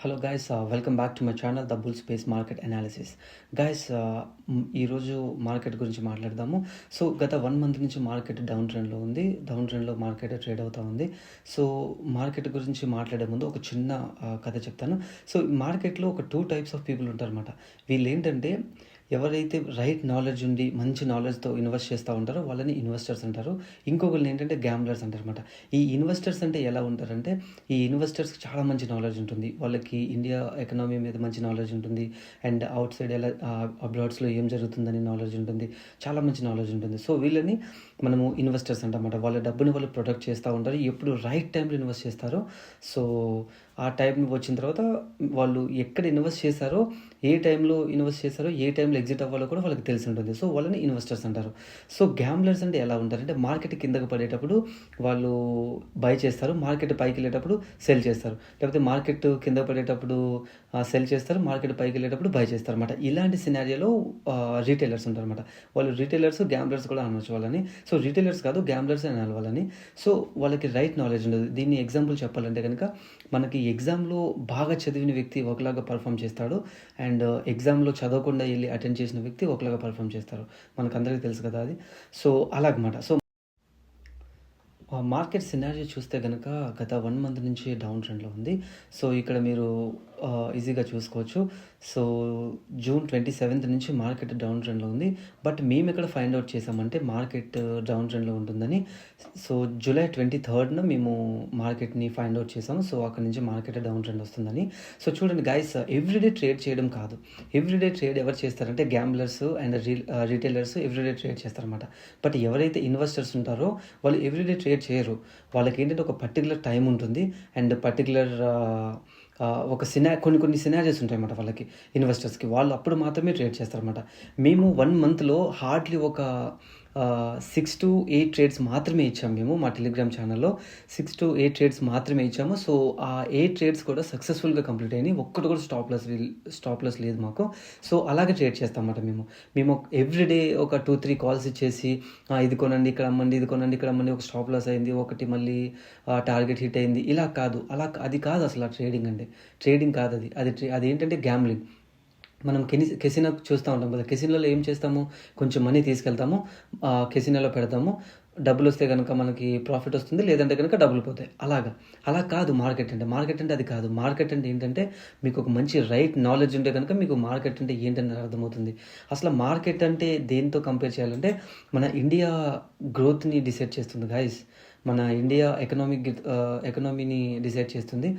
Hello guys, welcome back to my channel the bull space market analysis. Guys, ఈరోజు market గురించి మాట్లాడదాము. So గత 1 month నుంచి market down ట్రెండ్లో ఉంది. డౌన్ ట్రెండ్లో మార్కెట్ ట్రేడ్ అవుతూ ఉంది. సో మార్కెట్ గురించి మాట్లాడే ముందు ఒక చిన్న కథ చెప్తాను. సో మార్కెట్లో ఒక 2 టైప్స్ ఆఫ్ పీపుల్ ఉంటారన్నమాట. వీళ్ళు ఏంటంటే ఎవరైతే రైట్ నాలెడ్జ్ ఉండి మంచి నాలెడ్జ్తో ఇన్వెస్ట్ చేస్తూ ఉంటారో వాళ్ళని ఇన్వెస్టర్స్ అంటారు. ఇంకొకరిని ఏంటంటే గ్యాంబ్లర్స్ అంటారన్నమాట. ఈ ఇన్వెస్టర్స్ అంటే ఎలా ఉంటారంటే, ఈ ఇన్వెస్టర్స్కి చాలా మంచి నాలెడ్జ్ ఉంటుంది. వాళ్ళకి ఇండియా ఎకనామీ మీద మంచి నాలెడ్జ్ ఉంటుంది. అండ్ అవుట్ సైడ్ ఎలా అబ్రాడ్స్లో ఏం జరుగుతుందని నాలెడ్జ్ ఉంటుంది. చాలా మంచి నాలెడ్జ్ ఉంటుంది. సో వీళ్ళని మనము ఇన్వెస్టర్స్ అంటామన్నమాట. వాళ్ళ డబ్బుని వాళ్ళు ప్రొటెక్ట్ చేస్తూ ఉంటారు. ఎప్పుడు రైట్ టైంలో ఇన్వెస్ట్ చేస్తారో, సో ఆ టైం వచ్చిన తర్వాత వాళ్ళు ఎక్కడ ఇన్వెస్ట్ చేశారో, ఏ టైంలో ఇన్వెస్ట్ చేశారో, ఏ టైంలో ఎగ్జిట్ అవ్వాలో కూడా వాళ్ళకి తెలిసి ఉంటుంది. సో వాళ్ళని ఇన్వెస్టర్స్ అంటారు. సో గ్యాంబ్లర్స్ అంటే ఎలా ఉంటారంటే, మార్కెట్ కిందకు పడేటప్పుడు వాళ్ళు బై చేస్తారు, మార్కెట్ పైకి వెళ్ళేటప్పుడు సెల్ చేస్తారు. లేకపోతే మార్కెట్ కింద పడేటప్పుడు సెల్ చేస్తారు, మార్కెట్ పైకి వెళ్ళేటప్పుడు బై చేస్తారు అనమాట. ఇలాంటి సినారియోలో రీటైలర్స్ ఉంటారన్నమాట. వాళ్ళు రీటైలర్స్, గ్యాంబ్లర్స్ కూడా అనవచ్చు వాళ్ళని. సో రీటైలర్స్ కాదు, గ్యాంబ్లర్స్ అని అనాలి వాళ్ళని. సో వాళ్ళకి రైట్ నాలెడ్జ్ ఉండదు. దీన్ని ఎగ్జాంపుల్ చెప్పాలంటే కనుక, మనకి ఎగ్జామ్లో బాగా చదివిన వ్యక్తి ఒకలాగా పర్ఫామ్ చేస్తాడు, అండ్ ఎగ్జామ్లో చదవకుండా వెళ్ళి అటెండ్ చేసిన వ్యక్తి ఒకలాగా పర్ఫామ్ చేస్తారు. మనకు అందరికీ తెలుసు కదా అది. సో అలాగమాట. సో మార్కెట్ సినారియో చూస్తే కనుక గత 1 మంత్ నుంచి డౌన్ ట్రెండ్లో ఉంది. సో ఇక్కడ మీరు ఈజీగా చూసుకోవచ్చు. సో జూన్ 27th నుంచి మార్కెట్ డౌన్ ట్రెండ్లో ఉంది. బట్ మేము ఎక్కడ ఫైండ్ అవుట్ చేసామంటే మార్కెట్ డౌన్ ట్రెండ్లో ఉంటుందని. సో జూలై 23rd మేము మార్కెట్ని ఫైండ్ అవుట్ చేసాము. సో అక్కడ నుంచి మార్కెట్ డౌన్ ట్రెండ్ వస్తుందని. సో చూడండి గైస్, ఎవ్రీడే ట్రేడ్ చేయడం కాదు. ఎవ్రీడే ట్రేడ్ ఎవరు చేస్తారంటే gamblers and retailers everyday trade చేస్తారన్నమాట. బట్ ఎవరైతే ఇన్వెస్టర్స్ ఉంటారో వాళ్ళు ఎవ్రీడే ట్రేడ్ చేయరు. వాళ్ళకి ఏంటంటే ఒక పర్టికులర్ టైం ఉంటుంది, అండ్ పర్టికులర్ ఒక కొన్ని సినారియోస్ ఉంటాయన్నమాట వాళ్ళకి, ఇన్వెస్టర్స్కి. వాళ్ళు అప్పుడు మాత్రమే ట్రేడ్ చేస్తారన్నమాట. మేము 1 మంత్లో హార్డ్లీ ఒక 6 to 8 ట్రేడ్స్ మాత్రమే ఇచ్చాము. మేము మా టెలిగ్రామ్ ఛానల్లో 6 to 8 ట్రేడ్స్ మాత్రమే ఇచ్చాము. సో ఆ 8 ట్రేడ్స్ కూడా సక్సెస్ఫుల్గా కంప్లీట్ అయినాయి. ఒక్కటి కూడా స్టాప్ లాస్ లేదు మాకు. సో అలాగే ట్రేడ్ చేస్తామన్నమాట. మేము ఎవ్రీడే ఒక 2-3 కాల్స్ ఇచ్చేసి ఇది కొనండి, ఇక్కడ అమ్మండి, ఇది కొనండి, ఇక్కడ అమ్మండి, ఒక స్టాప్ లాస్ అయింది, ఒకటి మళ్ళీ టార్గెట్ హిట్ అయింది, ఇలా కాదు. అది కాదు అసలు ట్రేడింగ్ అంటే. ట్రేడింగ్ కాదు అది ఏంటంటే గ్యాంబ్లింగ్. మనం కెసినో చూస్తూ ఉంటాం కదా. కెసినోలో ఏం చేస్తాము, కొంచెం మనీ తీసుకెళ్తాము, కెసినోలో పెడతాము, డబ్బులు వస్తే కనుక మనకి ప్రాఫిట్ వస్తుంది, లేదంటే కనుక డబ్బులు పోతాయి. అలా కాదు మార్కెట్ అంటే అది కాదు. మార్కెట్ అంటే ఏంటంటే, మీకు ఒక మంచి రైట్ నాలెడ్జ్ ఉంటే కనుక మీకు మార్కెట్ అంటే ఏంటని అర్థమవుతుంది. అసలు మార్కెట్ అంటే దేంతో కంపేర్ చేయాలంటే, మన ఇండియా గ్రోత్ని డిసైడ్ చేస్తుంది గైస్. మన ఇండియా ఎకనామీని డిసైడ్ చేస్తుంది.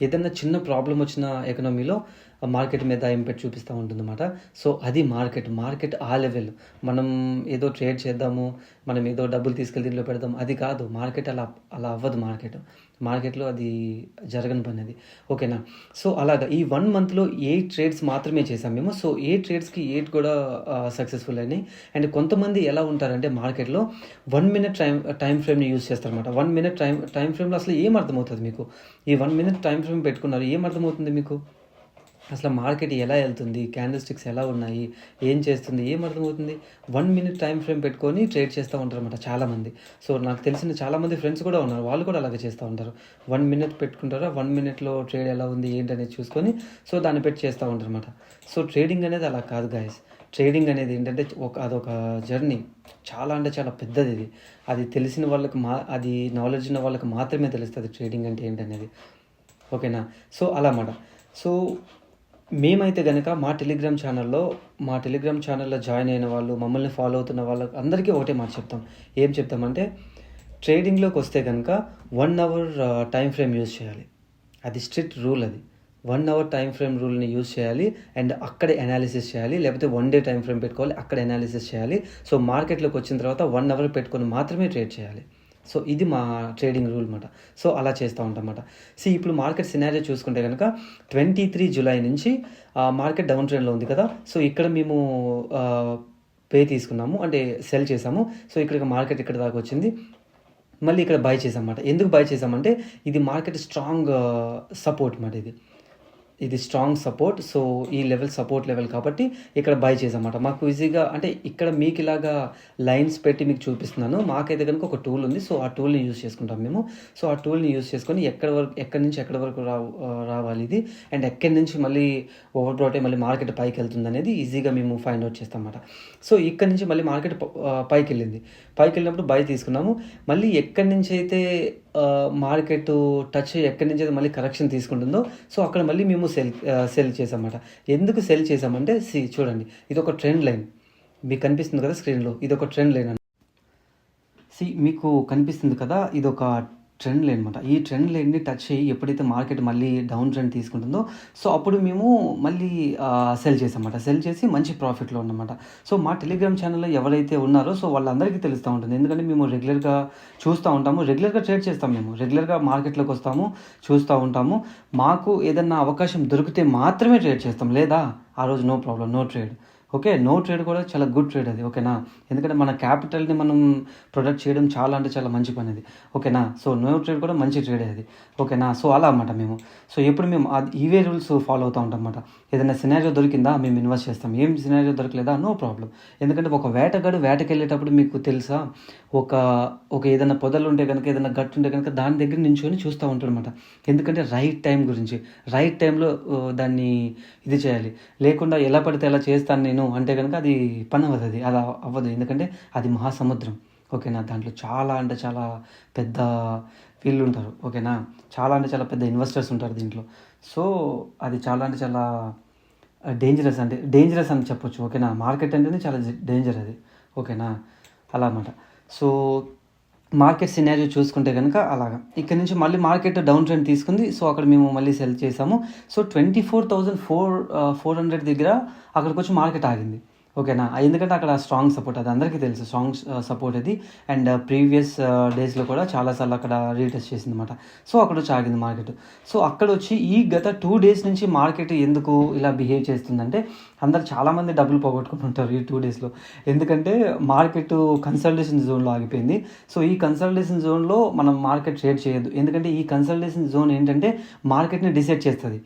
ఏదైనా చిన్న ప్రాబ్లం వచ్చిన ఎకనామీలో మార్కెట్ మీద ఇంపాక్ట్ చూపిస్తూ ఉంటుందన్నమాట. సో అది మార్కెట్ ఆ లెవెల్. మనం ఏదో ట్రేడ్ చేద్దాము, మనం ఏదో డబ్బులు తీసుకెళ్ళి దీంట్లో పెడదాం, అది కాదు. మార్కెట్ అలా అవ్వదు. మార్కెట్లో అది జరగని పని అది. ఓకేనా. సో అలాగా ఈ 1 మంత్లో 8 ట్రేడ్స్ మాత్రమే చేసాం మేము. సో 8 ట్రేడ్స్కి 8 కూడా సక్సెస్ఫుల్ అయినాయి. అండ్ కొంతమంది ఎలా ఉంటారంటే మార్కెట్లో 1 minute టైం ఫ్రేమ్ని యూజ్ చేస్తారన్నమాట. 1 minute టైం ఫ్రేమ్లో అసలు ఏం అర్థమవుతుంది మీకు? ఈ 1 minute టైం ఫ్రేమ్ పెట్టుకున్నారు, ఏం అర్థమవుతుంది మీకు? అసలు మార్కెట్ ఎలా వెళ్తుంది, క్యాండిల్ స్టిక్స్ ఎలా ఉన్నాయి, ఏం చేస్తుంది, ఏం అర్థమవుతుంది? 1 minute టైం ఫ్రేమ్ పెట్టుకొని ట్రేడ్ చేస్తూ ఉంటారు అనమాట చాలామంది. సో నాకు తెలిసిన చాలామంది ఫ్రెండ్స్ కూడా ఉన్నారు, వాళ్ళు కూడా అలాగే చేస్తూ ఉంటారు. 1 minute పెట్టుకుంటారా, 1 minuteలో ట్రేడ్ ఎలా ఉంది ఏంటనేది చూసుకొని సో దాన్ని పెట్టి చేస్తూ ఉంటారు అనమాట. సో ట్రేడింగ్ అనేది అలా కాదు గాయస్. ట్రేడింగ్ అనేది ఏంటంటే అదొక జర్నీ. చాలా అంటే చాలా పెద్దది ఇది. అది తెలిసిన వాళ్ళకి అది నాలెడ్జ్ ఉన్న వాళ్ళకి మాత్రమే తెలుస్తుంది ట్రేడింగ్ అంటే ఏంటనేది. ఓకేనా. సో అలా అన్నమాట. సో మేమైతే కనుక మా టెలిగ్రామ్ ఛానల్లో జాయిన్ అయిన వాళ్ళు, మమ్మల్ని ఫాలో అవుతున్న వాళ్ళకి అందరికీ ఒకటే మాట చెప్తాం. ఏం చెప్తామంటే, ట్రేడింగ్లోకి వస్తే కనుక 1 hour టైం ఫ్రేమ్ యూజ్ చేయాలి. అది స్ట్రిక్ట్ రూల్. అది 1 hour టైం ఫ్రేమ్ రూల్ని యూజ్ చేయాలి. అండ్ అక్కడే అనాలిసిస్ చేయాలి. లేకపోతే 1 day టైం ఫ్రేమ్ పెట్టుకోవాలి, అక్కడ అనాలిసిస్ చేయాలి. సో మార్కెట్లోకి వచ్చిన తర్వాత 1 hour పెట్టుకొని మాత్రమే ట్రేడ్ చేయాలి. సో ఇది మా ట్రేడింగ్ రూల్ అన్నమాట. సో అలా చేస్తూ ఉంటాం అన్నమాట. ఇప్పుడు మార్కెట్ సినారియో చూసుకుంటే కనుక 23 జూలై నుంచి మార్కెట్ డౌన్ ట్రెండ్లో ఉంది కదా. సో ఇక్కడ మేము పే తీసుకున్నాము, అంటే సెల్ చేసాము. సో ఇక్కడ మార్కెట్ ఇక్కడ దాకా వచ్చింది, మళ్ళీ ఇక్కడ బై చేసామన్నమాట. ఎందుకు బై చేసామంటే, ఇది మార్కెట్ స్ట్రాంగ్ సపోర్ట్ అన్నమాట. ఇది స్ట్రాంగ్ సపోర్ట్. సో ఈ లెవెల్ సపోర్ట్ లెవెల్ కాబట్టి ఇక్కడ బై చేసామాట. మాకు ఈజీగా అంటే ఇక్కడ మీకు ఇలాగా లైన్స్ పెట్టి మీకు చూపిస్తున్నాను. మాకైతే కనుక ఒక టూల్ ఉంది. సో ఆ టూల్ని యూజ్ చేసుకుంటాం మేము. సో ఆ టూల్ని యూజ్ చేసుకొని ఎక్కడి నుంచి ఎక్కడి వరకు రావాలి ఇది, అండ్ ఎక్కడి నుంచి మళ్ళీ ఓవర్ బ్రాట్ మళ్ళీ మార్కెట్ పైకి వెళ్తుంది అనేది ఈజీగా మేము ఫైండ్ అవుట్ చేస్తాం అన్నమాట. సో ఇక్కడ నుంచి మళ్ళీ మార్కెట్ పైకి వెళ్ళింది. పైకి వెళ్ళినప్పుడు బై తీసుకున్నాము. మళ్ళీ ఎక్కడి నుంచి అయితే మార్కెట్ టచ్ ఎక్కడి నుంచి అయితే మళ్ళీ కరెక్షన్ తీసుకుంటుందో సో అక్కడ మళ్ళీ మేము సెల్ చేసామన్నమాట. ఎందుకు సెల్ చేసామంటే చూడండి, ఇది ఒక ట్రెండ్ లైన్ మీకు కనిపిస్తుంది కదా స్క్రీన్లో, ఇది ఒక ట్రెండ్ లైన్ మీకు కనిపిస్తుంది కదా, ఇది ఒక ట్రెండ్ లైన్ అనమాట. ఈ ట్రెండ్ లైన్ని టచ్ అయ్యి ఎప్పుడైతే మార్కెట్ మళ్ళీ డౌన్ ట్రెండ్ తీసుకుంటుందో సో అప్పుడు మేము మళ్ళీ సెల్ చేసామన్నమాట. సెల్ చేసి మంచి ప్రాఫిట్లో ఉన్నమాట. సో మా టెలిగ్రామ్ ఛానల్లో ఎవరైతే ఉన్నారో సో వాళ్ళందరికీ తెలుస్తూ ఉంటుంది. ఎందుకంటే మేము రెగ్యులర్గా చూస్తూ ఉంటాము, రెగ్యులర్గా ట్రేడ్ చేస్తాం. మేము రెగ్యులర్గా మార్కెట్లోకి వస్తాము, చూస్తూ ఉంటాము. మాకు ఏదన్నా అవకాశం దొరికితే మాత్రమే ట్రేడ్ చేస్తాం, లేదా ఆ రోజు no problem, no trade. Okay, no trade కూడా చాలా గుడ్ ట్రేడ్ అది. ఓకేనా, ఎందుకంటే మన క్యాపిటల్ని మనం ప్రొడక్ట్ చేయడం చాలా అంటే చాలా మంచి పని అది. ఓకేనా, సో నో ట్రేడ్ కూడా మంచి ట్రేడ్ అది. ఓకేనా, సో అలా అన్నమాట మేము. సో ఎప్పుడు మేము ఇవే రూల్స్ ఫాలో అవుతూ ఉంటాం అన్నమాట. ఏదైనా సినారియో దొరికిందా మేము ఇన్వెస్ట్ చేస్తాం, ఏం సినారియో దొరకలేదా నో ప్రాబ్లం. ఎందుకంటే ఒక వేటగాడు వేటకి వెళ్ళేటప్పుడు మీకు తెలుసా, ఒక ఏదైనా పొదలు ఉంటే కనుక, ఏదైనా గట్టు ఉంటే కనుక దాని దగ్గర నించుని చూస్తూ ఉంటాడు అనమాట. ఎందుకంటే రైట్ టైం గురించి, రైట్ టైంలో దాన్ని ఇది చేయాలి. లేకుండా ఎలా పడితే ఎలా చేస్తాను నేను అంటే కనుక అది పని అవ్వదు, అది అలా అవ్వదు. ఎందుకంటే అది మహాసముద్రం. ఓకేనా, దాంట్లో చాలా అంటే చాలా పెద్ద వీళ్ళు ఉంటారు. ఓకేనా, చాలా అంటే చాలా పెద్ద ఇన్వెస్టర్స్ ఉంటారు దీంట్లో. సో అది చాలా అంటే చాలా డేంజరస్ అని చెప్పొచ్చు. ఓకేనా, మార్కెట్ అంటేనే చాలా డేంజర్ అది. ఓకేనా, అలా అన్నమాట. సో మార్కెట్ సినారియో చూసుకుంటే కనుక అలాగా ఇక్కడ నుంచి మళ్ళీ మార్కెట్ డౌన్ ట్రెండ్ తీసుకుంది. సో అక్కడ మేము మళ్ళీ సెల్ చేసాము. సో 24,400 దగ్గర అక్కడికి వచ్చి మార్కెట్ ఆగింది. ఓకేనా, ఎందుకంటే అక్కడ స్ట్రాంగ్ సపోర్ట్, అది అందరికీ తెలుసు స్ట్రాంగ్ సపోర్ట్ అది. అండ్ ప్రీవియస్ డేస్లో కూడా చాలాసార్లు అక్కడ రీటెస్ట్ చేసింది అనమాట. సో అక్కడ వచ్చి ఆగింది మార్కెట్. సో అక్కడ వచ్చి ఈ గత 2 days నుంచి మార్కెట్ ఎందుకు ఇలా బిహేవ్ చేస్తుందంటే, అందరు చాలామంది డబ్బులు పోగొట్టుకుని ఉంటారు ఈ 2 daysలో. ఎందుకంటే మార్కెట్ కన్సల్టేషన్ జోన్లో ఆగిపోయింది. సో ఈ కన్సల్టేషన్ జోన్లో మనం మార్కెట్ ట్రేడ్ చేయొద్దు. ఎందుకంటే ఈ కన్సల్టేషన్ జోన్ ఏంటంటే మార్కెట్ని డిసైడ్ చేస్తుంది.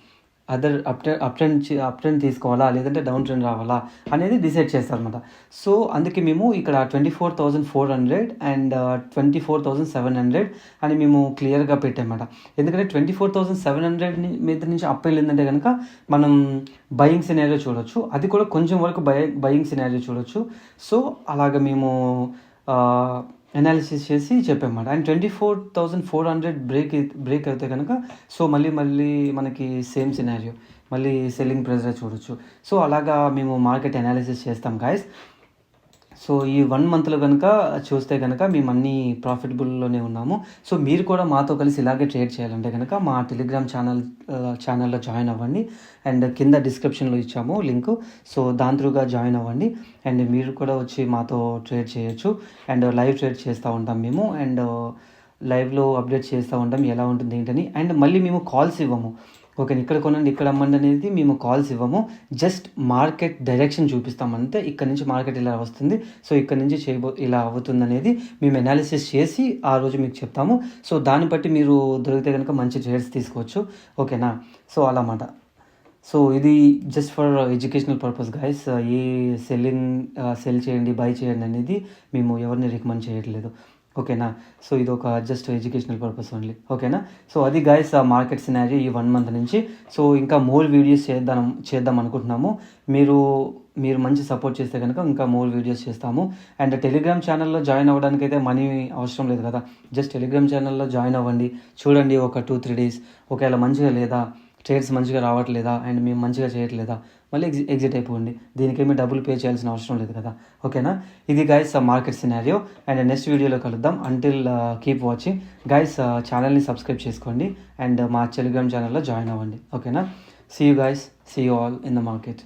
అప్ ట్రెండ్ తీసుకోవాలా లేదంటే డౌన్ ట్రెండ్ రావాలా అనేది డిసైడ్ చేస్తారనమాట. సో అందుకే మేము ఇక్కడ 24,400 అండ్ 24,700 అని మేము క్లియర్గా పెట్టామన్నమాట. ఎందుకంటే 24,700 మీద నుంచి అప్ వెళ్ళిందంటే కనుక మనం బయింగ్ సినారియో చూడొచ్చు, అది కూడా కొంచెం వరకు బయింగ్ సినారియో చూడొచ్చు. సో అలాగ మేము అనాలిసిస్ చేసి చెప్పామన్నమాట. అండ్ 24,400 బ్రేక్ అయితే కనుక సో మళ్ళీ మనకి సేమ్ సినారియో, మళ్ళీ సెల్లింగ్ ప్రెజర్ చూడొచ్చు. సో అలాగా మేము మార్కెట్ అనాలిసిస్ చేస్తాం గాయస్. సో ఈ 1 monthలో కనుక చూస్తే కనుక మేము అన్నీ ప్రాఫిటబుల్లోనే ఉన్నాము. సో మీరు కూడా మాతో కలిసి ఇలాగే ట్రేడ్ చేయాలంటే కనుక మా టెలిగ్రామ్ ఛానల్లో జాయిన్ అవ్వండి. అండ్ కింద డిస్క్రిప్షన్లో ఇచ్చాము లింక్. సో దాని త్రూగా జాయిన్ అవ్వండి. అండ్ మీరు కూడా వచ్చి మాతో ట్రేడ్ చేయొచ్చు. అండ్ లైవ్ ట్రేడ్ చేస్తూ ఉంటాం మేము. అండ్ లైవ్లో అప్డేట్ చేస్తూ ఉంటాం ఎలా ఉంటుంది ఏంటని. అండ్ మళ్ళీ మేము కాల్స్ ఇవ్వము. ఓకే, ఇక్కడ కొనండి ఇక్కడ అమ్మండి అనేది మేము కాల్స్ ఇవ్వము. జస్ట్ మార్కెట్ డైరెక్షన్ చూపిస్తాం అంతే. ఇక్కడ నుంచి మార్కెట్ ఇలా వస్తుంది, సో ఇక్కడ నుంచి ఇలా అవుతుంది అనేది మేము అనాలిసిస్ చేసి ఆ రోజు మీకు చెప్తాము. సో దాన్ని బట్టి మీరు దొరికితే కనుక మంచి ట్రేడ్స్ తీసుకోవచ్చు. ఓకేనా, సో అలా అన్నమాట. సో ఇది just for educational purpose guys. A cell చేయండి బై చేయండి అనేది మేము ఎవరిని రికమెండ్ చేయట్లేదు. ఓకేనా, సో ఇది ఒక జస్ట్ ఎడ్యుకేషనల్ పర్పస్ ఓన్లీ. ఓకేనా, సో అది గైస్ మార్కెట్ సినారియో ఈ 1 month నుంచి. సో ఇంకా మోర్ వీడియోస్ చేద్దాం అనుకుంటున్నాము. మీరు మంచి సపోర్ట్ చేస్తే కనుక ఇంకా మోర్ వీడియోస్ చేస్తాము. అండ్ టెలిగ్రామ్ ఛానల్లో జాయిన్ అవ్వడానికి అయితే మనీ అవసరం లేదు కదా. జస్ట్ టెలిగ్రామ్ ఛానల్లో జాయిన్ అవ్వండి, చూడండి ఒక 2-3 days. ఒకవేళ మంచిగా లేదా, ట్రేడ్స్ మంచిగా రావట్లేదా అండ్ మేము మంచిగా చేయట్లేదా, మళ్ళీ ఎగ్జిట్ అయిపోండి. దీనికేమీ డబ్బులు పే చేయాల్సిన అవసరం లేదు కదా. ఓకేనా, ఇది guys market scenario. And next వీడియోలో కలుద్దాం. Until keep watching guys. ఛానల్ని సబ్స్క్రైబ్ చేసుకోండి అండ్ మా టెలిగ్రామ్ ఛానల్లో జాయిన్ అవ్వండి. ఓకేనా, see you guys, see you all in the market.